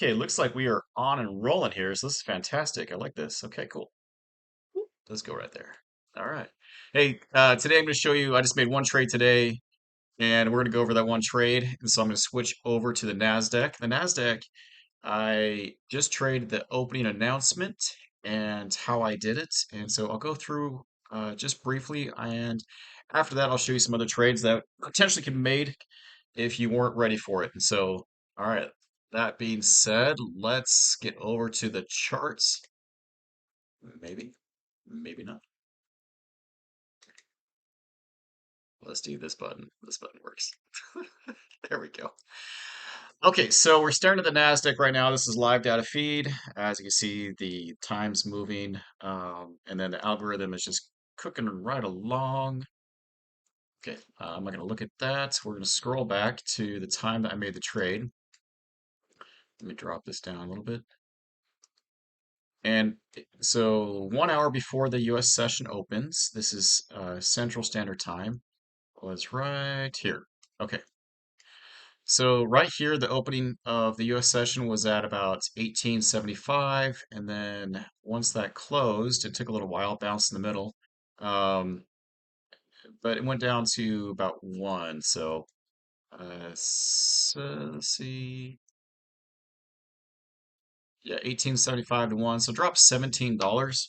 Okay, looks like we are on and rolling here, so this is fantastic. I like this. Okay, cool. Let's go right there. All right. Hey, today I'm going to show you, I just made one trade today, and we're going to go over that one trade. And so I'm going to switch over to the NASDAQ. The NASDAQ, I just traded the opening announcement and how I did it. And so I'll go through just briefly, and after that, I'll show you some other trades that potentially can be made if you weren't ready for it. And so, all right, that being said, let's get over to the charts. Maybe, maybe not. Let's do this button. This button works. There we go. Okay, so we're starting at the NASDAQ right now. This is live data feed. As you can see, the time's moving, and then the algorithm is just cooking right along. Okay, I'm not going to look at that. We're going to scroll back to the time that I made the trade. Let me drop this down a little bit. And so 1 hour before the US session opens, this is Central Standard Time, was right here. Okay, so right here, the opening of the US session was at about 1875. And then once that closed, it took a little while, bounced in the middle. Um, but it went down to about one. So let's see. Yeah, 1875 to one. So dropped $17.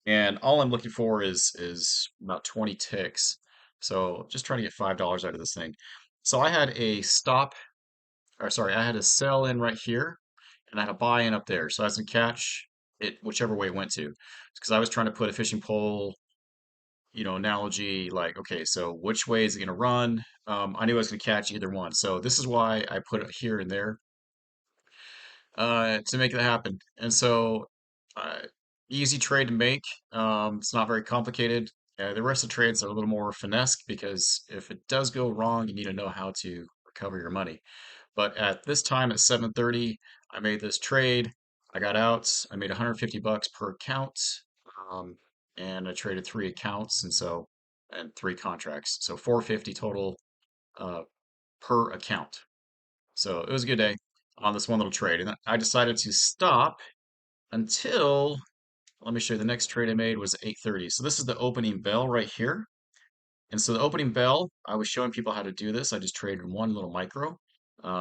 And all I'm looking for is about 20 ticks. So just trying to get $5 out of this thing. So I had a stop, or sorry, I had a sell in right here, and I had a buy in up there. So I was gonna catch it whichever way it went to, because I was trying to put a fishing pole, analogy like, okay, so which way is it gonna run? I knew I was gonna catch either one. So this is why I put it here and there to make that happen. And so, uh, easy trade to make. It's not very complicated. The rest of the trades are a little more finesse because if it does go wrong, you need to know how to recover your money. But at this time at 7:30, I made this trade. I got out. I made 150 bucks per account, um, and I traded three accounts, and three contracts. So 450 total uh, per account. So it was a good day on this one little trade. And I decided to stop until, let me show you, the next trade I made was 8:30. So this is the opening bell right here. And so the opening bell, I was showing people how to do this. I just traded one little micro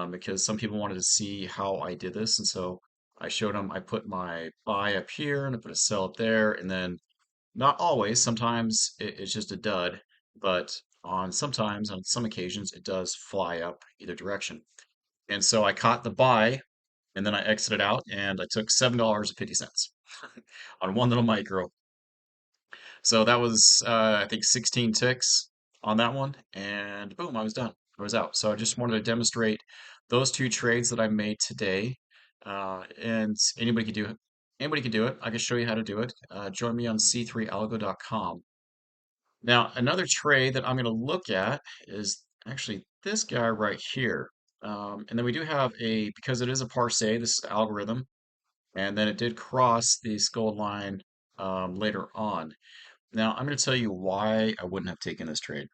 because some people wanted to see how I did this. And so I showed them, I put my buy up here and I put a sell up there. And then not always, sometimes it's just a dud, but on some occasions, it does fly up either direction. And so I caught the buy and then I exited out and I took $7.50 on one little micro. So that was, I think, 16 ticks on that one, and boom, I was done. I was out. So I just wanted to demonstrate those two trades that I made today, and anybody can do it. Anybody can do it. I can show you how to do it. Join me on c3algo.com. Now, another trade that I'm going to look at is actually this guy right here. And then we do have because it is a parse, this is the algorithm, and then it did cross the gold line later on. Now, I'm going to tell you why I wouldn't have taken this trade.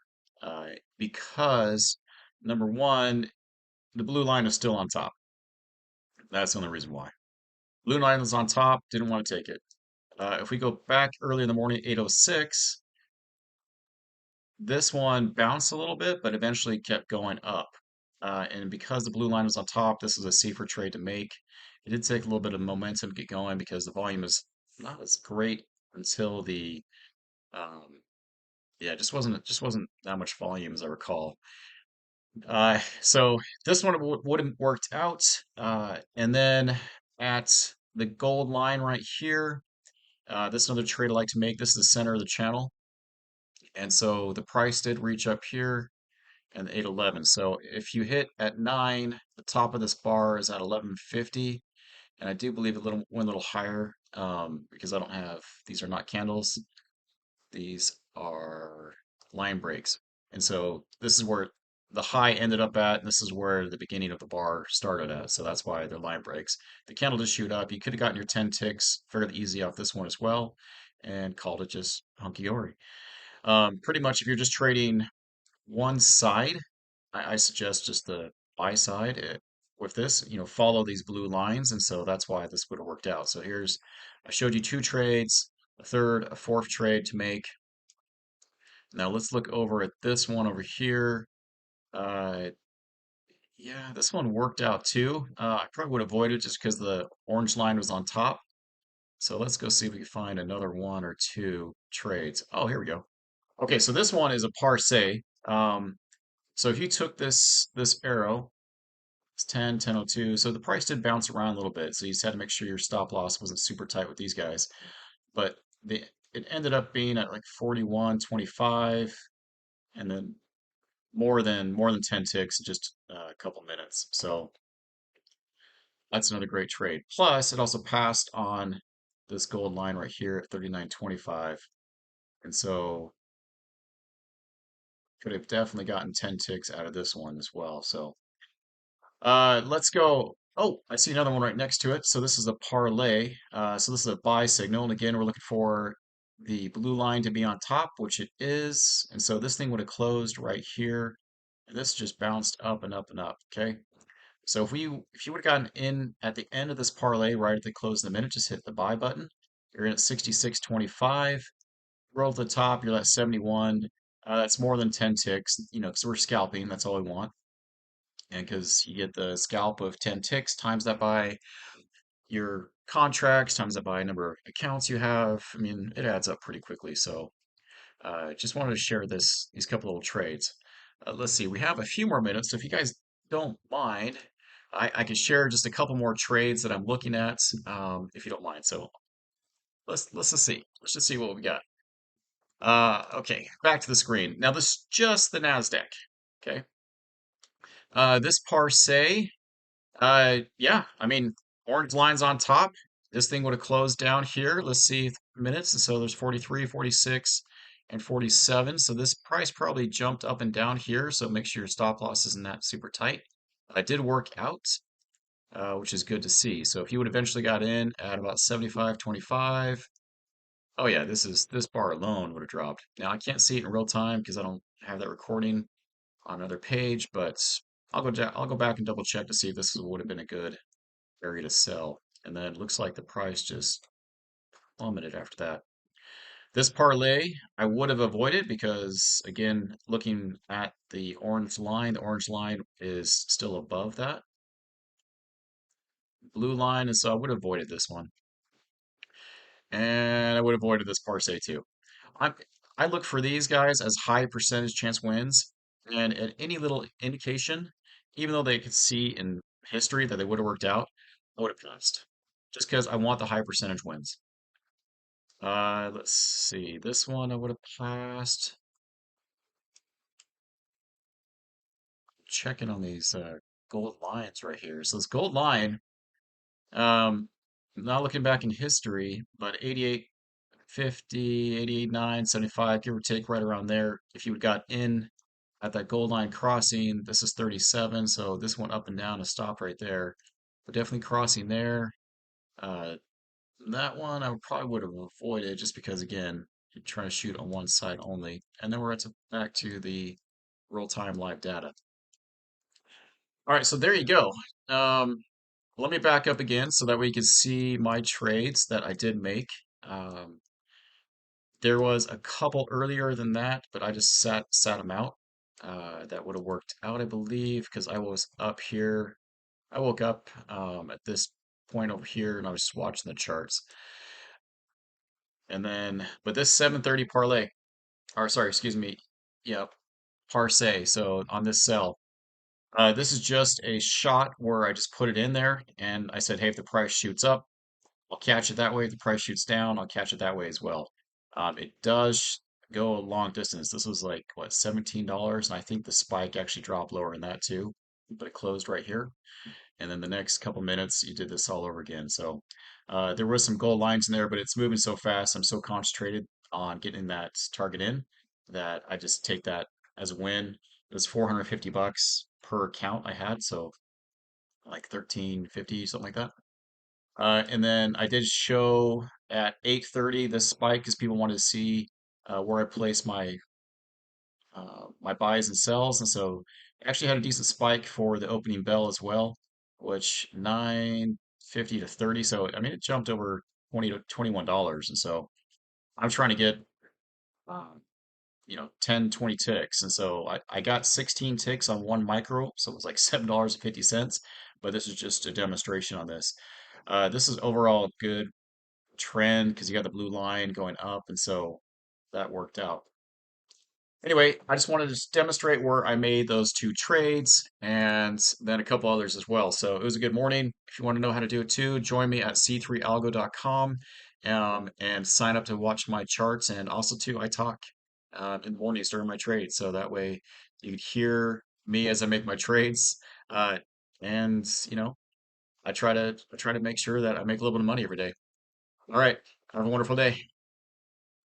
Because number one, the blue line is still on top. That's the only reason why. Blue line is on top, didn't want to take it. If we go back early in the morning, 8:06, this one bounced a little bit, but eventually kept going up. And because the blue line was on top, this is a safer trade to make. It did take a little bit of momentum to get going because the volume is not as great until the um, yeah, it just wasn't that much volume as I recall. So this one would have worked out. And then at the gold line right here, this is another trade I like to make. This is the center of the channel. And so the price did reach up here and 811. So if you hit at 9, the top of this bar is at 1150. And I do believe it went a little higher because I don't have, these are not candles. These are line breaks. And so this is where the high ended up at, and this is where the beginning of the bar started at. So that's why they're line breaks. The candle just shoot up. You could have gotten your 10 ticks fairly easy off this one as well and called it just hunky-dory. Pretty much if you're just trading one side, I suggest just the buy side. with this, follow these blue lines, and so that's why this would have worked out. So I showed you two trades, a third, a fourth trade to make. Now let's look over at this one over here. Uh, yeah, this one worked out too. I probably would avoid it just because the orange line was on top. So let's go see if we can find another one or two trades. Oh, here we go. Okay, so this one is a par say. So if you took this arrow, it's 10, 10.02. So the price did bounce around a little bit. So you just had to make sure your stop loss wasn't super tight with these guys. But the it ended up being at like 41.25, and then more than 10 ticks in just a couple minutes. So that's another great trade. Plus, it also passed on this gold line right here at 39.25. And so could have definitely gotten 10 ticks out of this one as well. So let's go. Oh, I see another one right next to it. So this is a parlay. So this is a buy signal. And again, we're looking for the blue line to be on top, which it is. And so this thing would have closed right here. And this just bounced up and up and up. Okay. So if you would have gotten in at the end of this parlay right at the close of the minute, just hit the buy button. You're in at 66.25. Roll to the top, you're at 71. That's more than 10 ticks, because we're scalping. That's all we want. And because you get the scalp of 10 ticks, times that by your contracts, times that by number of accounts you have. I mean, it adds up pretty quickly. So just wanted to share these couple little trades. Let's see, we have a few more minutes. So if you guys don't mind, I can share just a couple more trades that I'm looking at, if you don't mind. So let's just see. Let's just see what we got. Okay, back to the screen. Now this is just the NASDAQ. Okay. This par say, yeah, I mean, orange lines on top. This thing would have closed down here. Let's see minutes. And so there's 43, 46, and 47. So this price probably jumped up and down here. So make sure your stop loss isn't that super tight. It did work out, which is good to see. So if you would eventually got in at about 75.25, oh yeah, this bar alone would have dropped. Now I can't see it in real time because I don't have that recording on another page, but I'll go back and double check to see if this would have been a good area to sell. And then it looks like the price just plummeted after that. This parlay I would have avoided because again, looking at the orange line is still above that blue line, and so I would have avoided this one. And I would have avoided this par say too. I I look for these guys as high percentage chance wins, and at any little indication, even though they could see in history that they would have worked out, I would have passed, just because I want the high percentage wins. Let's see, this one I would have passed. Checking on these gold lines right here. So this gold line, not looking back in history, but 88, 50, 88, 9, 75, give or take right around there. If you would got in at that gold line crossing, this is 37, so this went up and down and stopped right there. But definitely crossing there. Uh, that one I probably would have avoided just because, again, you're trying to shoot on one side only. And then we're back to the real-time live data. All right, so there you go. Um, let me back up again so that we can see my trades that I did make. Um, There was a couple earlier than that, but I just sat them out. That would have worked out, I believe, because I was up here. I woke up at this point over here, and I was just watching the charts. And then, but this 7:30 parlay, or sorry, excuse me, yeah, par say. So on this sell, this is just a shot where I just put it in there, and I said, hey, if the price shoots up, I'll catch it that way. If the price shoots down, I'll catch it that way as well. It does go a long distance. This was like, what, $17? And I think the spike actually dropped lower than that too, but it closed right here. And then the next couple minutes, you did this all over again. So there was some gold lines in there, but it's moving so fast. I'm so concentrated on getting that target in that I just take that as a win. It was 450 bucks per account I had, so like 1350, something like that. And then I did show at 8:30 this spike because people wanted to see where I place my buys and sells, and so I actually had a decent spike for the opening bell as well. which 9.50 to 30. So I mean, it jumped over 20 to $21, and so I'm trying to get um, 10, 20 ticks. And so I got 16 ticks on one micro, so it was like $7.50. But this is just a demonstration on this. This is overall a good trend because you got the blue line going up, and so that worked out. Anyway, I just wanted to just demonstrate where I made those two trades and then a couple others as well. So it was a good morning. If you want to know how to do it too, join me at c3algo.com and sign up to watch my charts. And also too, I talk in the mornings during my trades, so that way you can hear me as I make my trades. Uh, and I try to make sure that I make a little bit of money every day. All right, have a wonderful day.